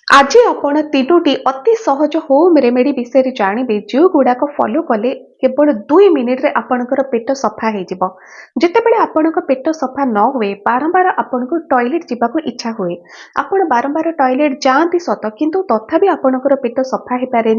आज आपण तीनोटी अति सहज होम रेमेडी विषय जानवे जो गुड़ाक फॉलो कले केवल 2 मिनिट रे आपणकर पेट सफा हो जितेबले आपण पेट सफा न हुए बारंबार आपण को टॉयलेट जावाक इच्छा हुए आपण बारंबार टॉयलेट जाती सत किंतु तथापि आपणकर पेट सफा हो पारे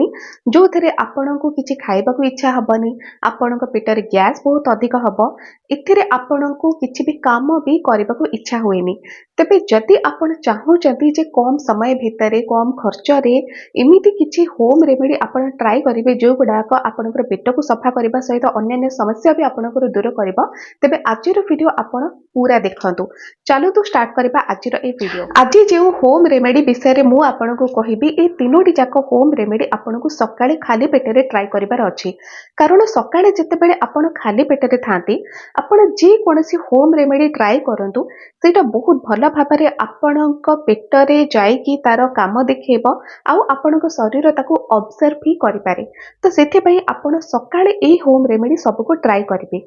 जो थे आपण को किसी खाइबा इच्छा हबनी आपण पेटर गैस बहुत अधिक हम एथिरे आपण को किसी भी काम भी करने को इच्छा हुए तेबे जदि आपण चाहूचंती जे कम समय भितर कम खर्च रे एमिति किछि होम रेमेडी आपण ट्राई करिवे जो गुडाक आपनकर पेट को सफा करबा सहित अन्य समस्या भी आपनकर दूर करबा तेबे आजिर वीडियो आपण पूरा देखंतु चलो तो स्टार्ट करबा आजिर ए वीडियो आज जो होम रेमेडी विषय रे मु आपण को कहिबी ए तीनोटी जाक होम रेमेडी आपण को सकाळे खाली पेट रे ट्राई करबार अछि कारण सकाळे जेतेबेले आपण खाली पेट रे थांती आपण जे कोनसी होम रेमेडी ट्राई करंतु सेटा बहुत भल भाव आपणक पेटरे जाइकी तार काम देखेब आउ आपणक शरीर ताकू ऑब्जर्व भी करिपारे तो सेथिपई आपण सकाळे ए होम रेमेडी सबको ट्राई करिवे।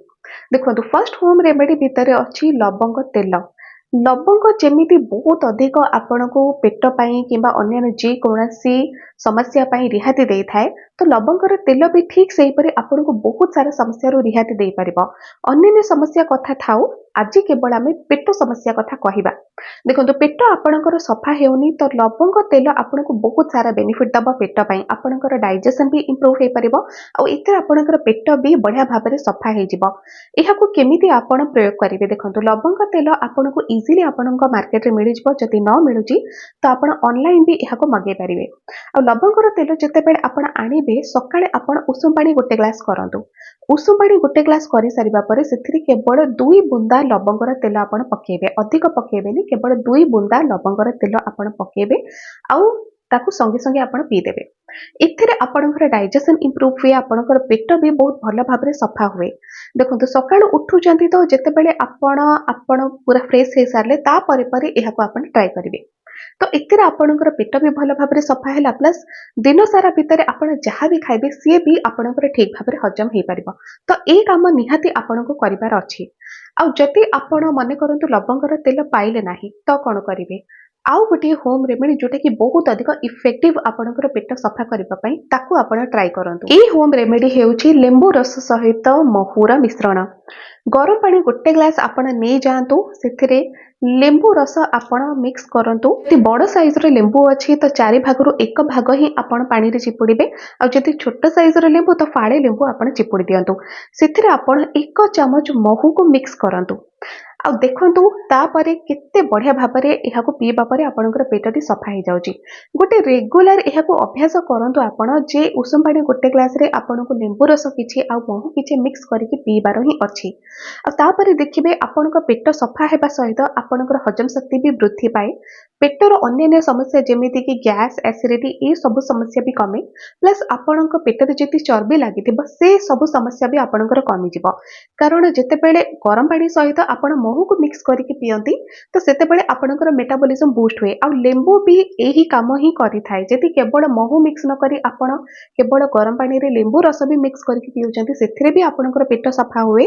देखो फर्स्ट होम रेमेडी भितर अछि लवंग तेल। लवंग जेमिति बहुत अधिक आपण को पेट पाई किंबा अन्य जे कोनसी समस्या पाई रिहाती देई थाए तो लवंगर तेल भी ठीक सही परि आपण को बहुत सारा समस्या रो रिहाती देई परिबो। अन्य समस्या कथा थाउ आज केवल आम पेट समस्या कथा कहवा। देखो पेट आपणकर सफा हेउनी तो लवंग तेल आपन को बहुत सारा बेनिफिट दब पेट पाई आपणकर डाइजेशन भी इंप्रूव हो पारिबो आ इते आपणकर पेट भी बढ़िया भाव में सफा हो जिवो। एहाकू केमिति आपण प्रयोग करिवे देखो लवंग तेल आपन को इजीली आपणक मार्केट रे मिल जिवो जदि न मिलुची तो आपण ऑनलाइन भी एहाको मगे पारिवे। आ लवंगर तेल जेतेबेले आपण आनिबे सकाळे आपण उषुम पानी गोटे ग्लास करंतु उषुम पानी गोटे ग्लास कर सारिबा परे सेथिरे केवल 2 बूंदा लवंगर तेल आपण पकेबे अधिक पकेबेनी केवल 2 बूंदा लवंगर तेल आपण पकेबे आउ ताकू संगे संगे आपण पी देबे। एथिरे आपणकर डाइजेशन इंप्रूव हुए आपणकर पेट भी बहुत भल भाव में सफा हुए। देखो सकाळु उठुचंती तो जेतेबेले आपण पूरा फ्रेश हे सारले ता परे परे एहाको आपण ट्राई करिवे तो एथिरे आपणकर पेट भी भल भाव में सफा हैला प्लस दिन सारा भितर आपण जहाँ भी खाइबे सी भी आपणकर ठीक भाव में हजम हो पारिबो। तो ए काम निहाती आपण को करिवार अछि। आ जदि आपण मने करंतु लवंगर तेल पाइले नाही तो कौन करिवे आउ गोटे होम रेमेडी जोटा कि बहुत अधिक इफेक्टिव आपणकर पेट सफा करबा पई ताकू आपण ट्राई करंतु। ए होम रेमेडी हेउची लेंबू रस सहित महूर मिश्रण। गरम पानी गोटे ग्लास आपण नै जांतु सेथिरे लेंबू रस आपण मिक्स करंतु। ती बड़ साइज रे लेंबू अछि तो 4 भागरु 1 भाग ही आपण पानी रे चिपुड़ीबे आ जति छोट साइज रे लेंबू तो फाड़े लेंबू आपण चिपुड़ी दियंतु सेथिरे आपण 1 चमच महू को मिक्स करंतु आ देखंतु तापरे केते बढ़िया भाबरे एहाको पीबा परे आपनकर पेटटी सफा हो जाउची। गोटे रेगुलर एहाको अभ्यास करंतु आपण जे उषुम पानी गोटे ग्लास रे आपनको लेंबू रस किछि आ महू किछि मिक्स करके पीबार ही अछि आ तापरे देखिबे आपनकर पेट सफा हेबा सहित आपनकर हजम शक्ति भी वृद्धि पाए पेटर अन्य समस्या जेमिति कि गैस एसिडिटी ए सब समस्या भी कमे प्लस आपनकर पेटर जेति चर्बी लागिथिबो से सब समस्या भी आपनकर कमी जिवो। कारण जेतेबेले गरम पानी सहित आपण महू को मिक्स करके पियंती तो सेतेबेले आपनकर मेटाबॉलिज्म बूस्ट हुए आ लेंबू भी एही काम ही करि थाए। जदि केवल महू मिक्स न करी आपण केवल गरम पानी रे लेंबू रस भी मिक्स करके पिउचंती सेथिरे भी आपनकर पेट सफा हुए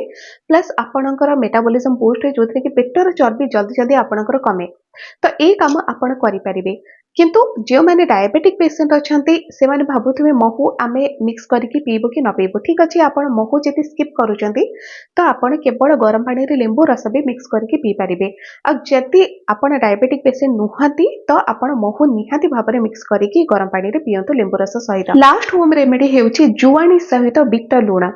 प्लस आपनकर मेटाबॉलिज्म बूस्ट हुए जोथरे कि पेटर चर्बी जल्दी जल्दी आपनकर कमे तो ए काम आपण करि परिबे। किंतु जो माने डायबिटिक पेशेंट अछंती से माने भाबुथिबे महू आमे मिक्स करके पीबो कि न पीबो ठीक अछि आपण महू जेति स्किप करूचंती तो आपण केवल गरम पानी रे लेंबू रस भी मिक्स करके पी परिबे। आ जति आपण डायबिटिक पेशेंट नुहंती तो आपण महू निहाती भाबरे मिक्स करके गरम पानी रे पियंतु लेंबू रस सहित। लास्ट होम रेमेडी हेउची जुआनी सहित बीट लूण।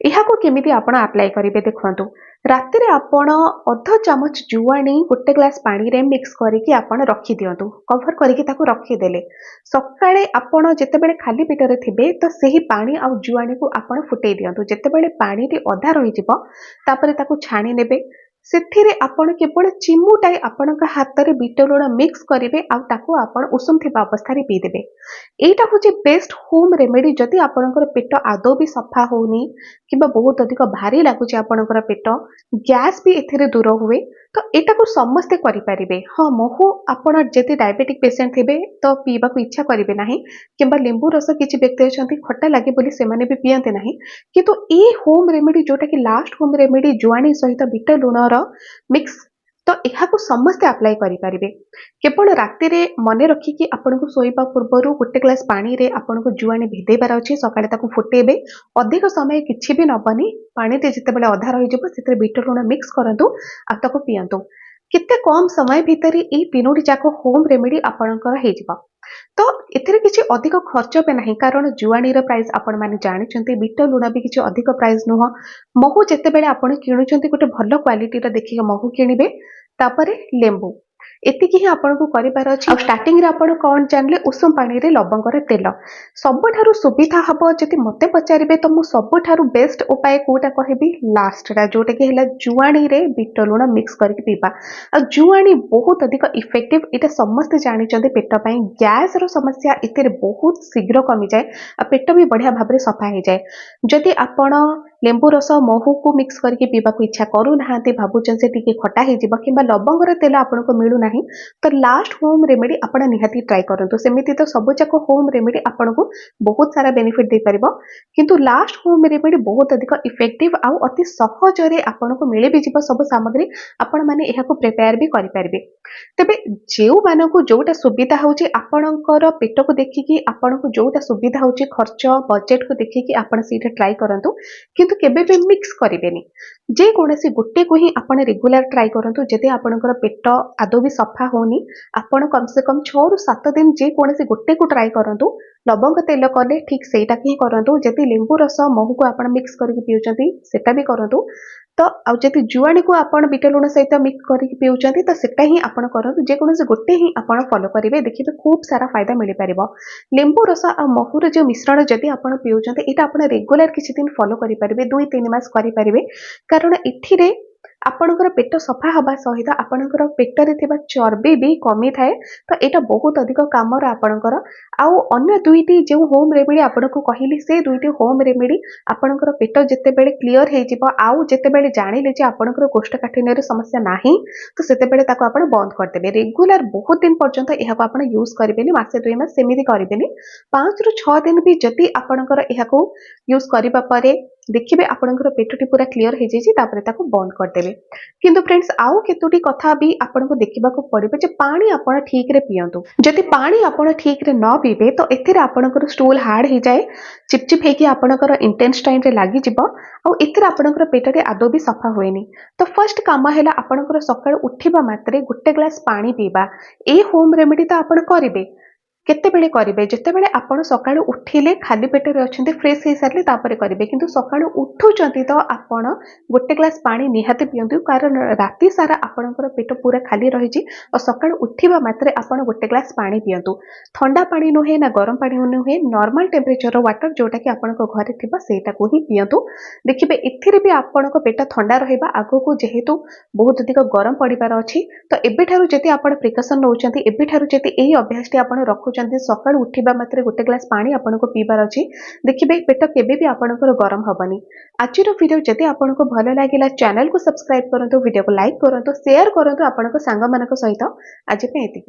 एहाको केमिति आपण अप्लाई करिवे देखंतु राति रे आपण अध चामच जुआनी गोटे ग्लास पानी रे मिक्स करके आपण रखी दियंतु कवर करके ताको रखी देले सकाळे आपण जेतेबेले खाली पेट रे थिबे तो सेही पानी आ जुआनी को आपण फुटै दियंतु जेतेबेले पानी रे अधा रहि जिवो तापरे ताको छाणी नेबे सेथिरे आपण केवल चिमुटाई आपणक हाथ रे बीट लूण मिक्स करिवे आ ताको आपण उषुम थिबा अवस्था रे पी देबे। एटा होची बेस्ट होम रेमेडी जदि आपणकर पेट आदौ भी सफा होनी किबा बहुत अधिक भारी लागुची आपणकर पेट गैस भी एथिरे दूर हुए तो एटा को समस्ते करि परिबे। हाँ महू आपण जदि डायबिटिक पेशेंट थिबे तो पीबा को इच्छा करिवे नाही किबा लेंबू रस किछि व्यक्ति अछंती खट्टा लागे बोली से माने भी पियंते नाही किंतु ए होम रेमेडी जोटा कि लास्ट होम रेमेडी जुआनी सहित बीट लूण रो मिक्स तो ଏହାକୁ ସମସ୍ତେ ଆପ୍ଲାଏ କରିପାରିବେ। କେବଳ ରାତିରେ ମନେ ରଖିକି ଆପଣଙ୍କୁ ଶୋଇବା ପୂର୍ବରୁ ଗୋଟେ ଗ୍ଲାସ ପାଣିରେ ଆପଣଙ୍କୁ ଜୁଆଣି ଭେଦେଇବାର ଅଛି, ସକାଳେ ତାକୁ ଫୁଟେଇବେ। ଅଧିକ ସମୟ କିଛି ବି ନବନି, ପାଣିରେ ଯେତେବେଳେ ଅଧା ରହିଯିବ ସେଥିରେ ବିଟ ଲୁଣ ମିକ୍ସ କରନ୍ତୁ ଆଉ ତାକୁ ପିଅନ୍ତୁ। କେତେ କମ୍ ସମୟ ଭିତରେ ଏଇ ତିନୋଟି ଯାକ ହୋମ୍ ରେମେଡି ଆପଣଙ୍କର ହେଇଯିବ। ତ ଏଥିରେ କିଛି ଅଧିକ ଖର୍ଚ୍ଚ ବି ନାହିଁ, କାରଣ ଜୁଆଣିର ପ୍ରାଇସ୍ ଆପଣମାନେ ଜାଣିଛନ୍ତି, ବିଟ ଲୁଣ ବି କିଛି ଅଧିକ ପ୍ରାଇସ୍ ନୁହଁ। ମହୁ ଯେତେବେଳେ ଆପଣ କିଣୁଛନ୍ତି ଗୋଟେ ଭଲ କ୍ୱାଲିଟିର ଦେଖିକି ମହୁ କିଣିବେ, ତାପରେ ଲେମ୍ବୁ, ଏତିକି ହିଁ ଆପଣଙ୍କୁ କରିବାର ଅଛି। ଆଉ ଷ୍ଟାର୍ଟିଂରେ ଆପଣ କ'ଣ ଜାଣିଲେ, ଉଷୁମ ପାଣିରେ ଲବଙ୍ଗର ତେଲ। ସବୁଠାରୁ ସୁବିଧା ହବ ଯଦି ମୋତେ ପଚାରିବେ ତ ମୁଁ ସବୁଠାରୁ ବେଷ୍ଟ ଉପାୟ କୋଉଟା କହିବି, ଲାଷ୍ଟଟା, ଯୋଉଟାକି ହେଲା ଜୁଆଣିରେ ବିଟ ଲୁଣ ମିକ୍ସ କରିକି ପିଇବା। ଆଉ ଜୁଆଣି ବହୁତ ଅଧିକ ଇଫେକ୍ଟିଭ, ଏଇଟା ସମସ୍ତେ ଜାଣିଛନ୍ତି ପେଟ ପାଇଁ। ଗ୍ୟାସର ସମସ୍ୟା ଏଥିରେ ବହୁତ ଶୀଘ୍ର କମିଯାଏ ଆଉ ପେଟ ବି ବଢ଼ିଆ ଭାବରେ ସଫା ହେଇଯାଏ। ଯଦି ଆପଣ ଲେମ୍ବୁ ରସ ମହୁକୁ ମିକ୍ସ କରିକି ପିଇବାକୁ ଇଚ୍ଛା କରୁନାହାନ୍ତି, ଭାବୁଛନ୍ତି ସେ ଟିକେ ଖଟା ହେଇଯିବ, କିମ୍ବା ଲବଙ୍ଗର ତେଲ ଆପଣଙ୍କୁ ମିଳୁନାହିଁ, ତ ଲାଷ୍ଟ ହୋମ୍ ରେମେଡି ଆପଣ ନିହାତି ଟ୍ରାଏ କରନ୍ତୁ। ସେମିତି ତ ସବୁଯାକ ହୋମ୍ ରେମେଡି ଆପଣଙ୍କୁ ବହୁତ ସାରା ବେନିଫିଟ୍ ଦେଇପାରିବ, କିନ୍ତୁ ଲାଷ୍ଟ ହୋମ୍ ରେମେଡି ବହୁତ ଅଧିକ ଇଫେକ୍ଟିଭ ଆଉ ଅତି ସହଜରେ ଆପଣଙ୍କୁ ମିଳି ବି ଯିବ ସବୁ ସାମଗ୍ରୀ, ଆପଣମାନେ ଏହାକୁ ପ୍ରିପେୟାର ବି କରିପାରିବେ। ତେବେ ଯେଉଁମାନଙ୍କୁ ଯୋଉଟା ସୁବିଧା ହେଉଛି, ଆପଣଙ୍କର ପେଟକୁ ଦେଖିକି ଆପଣଙ୍କୁ ଯୋଉଟା ସୁବିଧା ହେଉଛି, ଖର୍ଚ୍ଚ ବଜେଟକୁ ଦେଖିକି ଆପଣ ସେଇଟା ଟ୍ରାଏ କରନ୍ତୁ, କିନ୍ତୁ କେବେ ବି ମିକ୍ସ କରିବେନି। ଯେକୌଣସି ଗୋଟେକୁ ହିଁ ଆପଣ ରେଗୁଲାର ଟ୍ରାଏ କରନ୍ତୁ। ଯଦି ଆପଣଙ୍କର ପେଟ ଆଦୌ ବି ସଫା ହେଉନି, ଆପଣ କମ୍ ସେ କମ୍ 6 ରୁ 7 ଦିନ ଯେକୌଣସି ଗୋଟେକୁ ଟ୍ରାଏ କରନ୍ତୁ। ଲବଙ୍ଗ ତେଲ କଲେ ଠିକ୍ ସେଇଟାକୁ ହିଁ କରନ୍ତୁ। ଯଦି ଲେମ୍ବୁ ରସ ମହୁକୁ ଆପଣ ମିକ୍ସ କରିକି ପିଉଛନ୍ତି, ସେଟା ବି କରନ୍ତୁ। ତ ଆଉ ଯଦି ଜୁଆଣିକୁ ଆପଣ ବିଟ ଲୁଣ ସହିତ ମିକ୍ସ କରିକି ପିଉଛନ୍ତି, ତ ସେଟା ହିଁ ଆପଣ କରନ୍ତୁ। ଯେକୌଣସି ଗୋଟେ ହିଁ ଆପଣ ଫଲୋ କରିବେ, ଦେଖିବେ ଖୁବ୍ ସାରା ଫାଇଦା ମିଳିପାରିବ। ଲେମ୍ବୁ ରସ ଆଉ ମହୁର ଯେଉଁ ମିଶ୍ରଣ ଯଦି ଆପଣ ପିଉଛନ୍ତି, ଏଇଟା ଆପଣ ରେଗୁଲାର କିଛି ଦିନ ଫଲୋ କରିପାରିବେ, 2-3 ମାସ କରିପାରିବେ, କାରଣ ଏଥିରେ ଆପଣଙ୍କର ପେଟ ସଫା ହେବା ସହିତ ଆପଣଙ୍କର ପେଟରେ ଥିବା ଚର୍ବି ବି କମିଥାଏ। ତ ଏଇଟା ବହୁତ ଅଧିକ କାମର ଆପଣଙ୍କର। ଆଉ ଅନ୍ୟ ଦୁଇଟି ଯେଉଁ ହୋମ୍ ରେମେଡି ଆପଣଙ୍କୁ କହିଲି, ସେ ଦୁଇଟି ହୋମ୍ ରେମେଡି ଆପଣଙ୍କର ପେଟ ଯେତେବେଳେ କ୍ଲିଅର ହେଇଯିବ, ଆଉ ଯେତେବେଳେ ଜାଣିଲେ ଯେ ଆପଣଙ୍କର କୋଷ୍ଠକାଠିନ୍ୟର ସମସ୍ୟା ନାହିଁ, ତ ସେତେବେଳେ ତାକୁ ଆପଣ ବନ୍ଦ କରିଦେବେ। ରେଗୁଲାର ବହୁତ ଦିନ ପର୍ଯ୍ୟନ୍ତ ଏହାକୁ ଆପଣ ୟୁଜ୍ କରିବେନି, ମାସେ 2 ମାସ ସେମିତି କରିବେନି। 5 ରୁ 6 ଦିନ ବି ଯଦି ଆପଣଙ୍କର ଏହାକୁ ୟୁଜ୍ କରିବା ପରେ ଦେଖିବେ ଆପଣଙ୍କର ପେଟଟି ପୁରା କ୍ଲିଅର ହେଇଯାଇଛି, ତାପରେ ତାକୁ ବନ୍ଦ କରିଦେବେ। କିନ୍ତୁ ଫ୍ରେଣ୍ଡସ୍, ଆଉ କେତୋଟି କଥା ବି ଆପଣଙ୍କୁ ଦେଖିବାକୁ ପଡ଼ିବ ଯେ ପାଣି ଆପଣ ଠିକ୍ରେ ପିଅନ୍ତୁ। ଯଦି ପାଣି ଆପଣ ଠିକ୍ରେ ନ ପିଇବେ, ତ ଏଥିରେ ଆପଣଙ୍କର ଷ୍ଟୁଲ୍ ହାର୍ଡ ହେଇଯାଏ, ଚିପଚିପ୍ ହେଇକି ଆପଣଙ୍କର ଇଣ୍ଟେଷ୍ଟାଇନ୍ରେ ଲାଗିଯିବ, ଆଉ ଏଥିରେ ଆପଣଙ୍କର ପେଟଟି ଆଦୌ ବି ସଫା ହୁଏନି। ତ ଫର୍ଷ୍ଟ କାମ ହେଲା ଆପଣଙ୍କର ସକାଳୁ ଉଠିବା ମାତ୍ରେ ଗୋଟେ ଗ୍ଲାସ ପାଣି ପିଇବା। ଏଇ ହୋମ୍ ରେମେଡି ତ ଆପଣ କରିବେ, କେତେବେଳେ କରିବେ, ଯେତେବେଳେ ଆପଣ ସକାଳୁ ଉଠିଲେ ଖାଲି ପେଟରେ ଅଛନ୍ତି, ଫ୍ରେଶ ହେଇସାରିଲେ ତାପରେ କରିବେ। କିନ୍ତୁ ସକାଳୁ ଉଠୁଛନ୍ତି ତ ଆପଣ ଗୋଟେ ଗ୍ଲାସ ପାଣି ନିହାତି ପିଅନ୍ତୁ, କାରଣ ରାତି ସାରା ଆପଣଙ୍କର ପେଟ ପୁରା ଖାଲି ରହିଛି, ଆଉ ସକାଳୁ ଉଠିବା ମାତ୍ରେ ଆପଣ ଗୋଟେ ଗ୍ଲାସ ପାଣି ପିଅନ୍ତୁ। ଥଣ୍ଡା ପାଣି ନୁହେଁ ନା ଗରମ ପାଣି ନୁହେଁ, ନର୍ମାଲ ଟେମ୍ପରେଚର ୱାଟର ଯୋଉଟାକି ଆପଣଙ୍କ ଘରେ ଥିବ ସେଇଟାକୁ ହିଁ ପିଅନ୍ତୁ। ଦେଖିବେ ଏଥିରେ ବି ଆପଣଙ୍କ ପେଟ ଥଣ୍ଡା ରହିବା। ଆଗକୁ ଯେହେତୁ ବହୁତ ଅଧିକ ଗରମ ପଡ଼ିବାର ଅଛି, ତ ଏବେଠାରୁ ଯଦି ଆପଣ ପ୍ରିକସନ୍ ନେଉଛନ୍ତି, ଏବେଠାରୁ ଯଦି ଏହି ଅଭ୍ୟାସଟି ଆପଣ ରଖୁଛନ୍ତି, ସକାଳୁ ଉଠିବା ମାତ୍ରେ ଗୋଟେ ଗ୍ଲାସ ପାଣି ଆପଣଙ୍କୁ ପିଇବାର ଅଛି, ଦେଖିବେ ପେଟ କେବେ ବି ଆପଣଙ୍କର ଗରମ ହେବନି। ଆଜିର ଭିଡ଼ିଓ ଯଦି ଆପଣଙ୍କୁ ଭଲ ଲାଗିଲା, ଚ୍ୟାନେଲକୁ ସବସ୍କ୍ରାଇବ କରନ୍ତୁ, ଭିଡ଼ିଓକୁ ଲାଇକ୍ କରନ୍ତୁ, ସେୟାର କରନ୍ତୁ ଆପଣଙ୍କ ସାଙ୍ଗମାନଙ୍କ ସହିତ। ଆଜି ପାଇଁ ଏତିକି।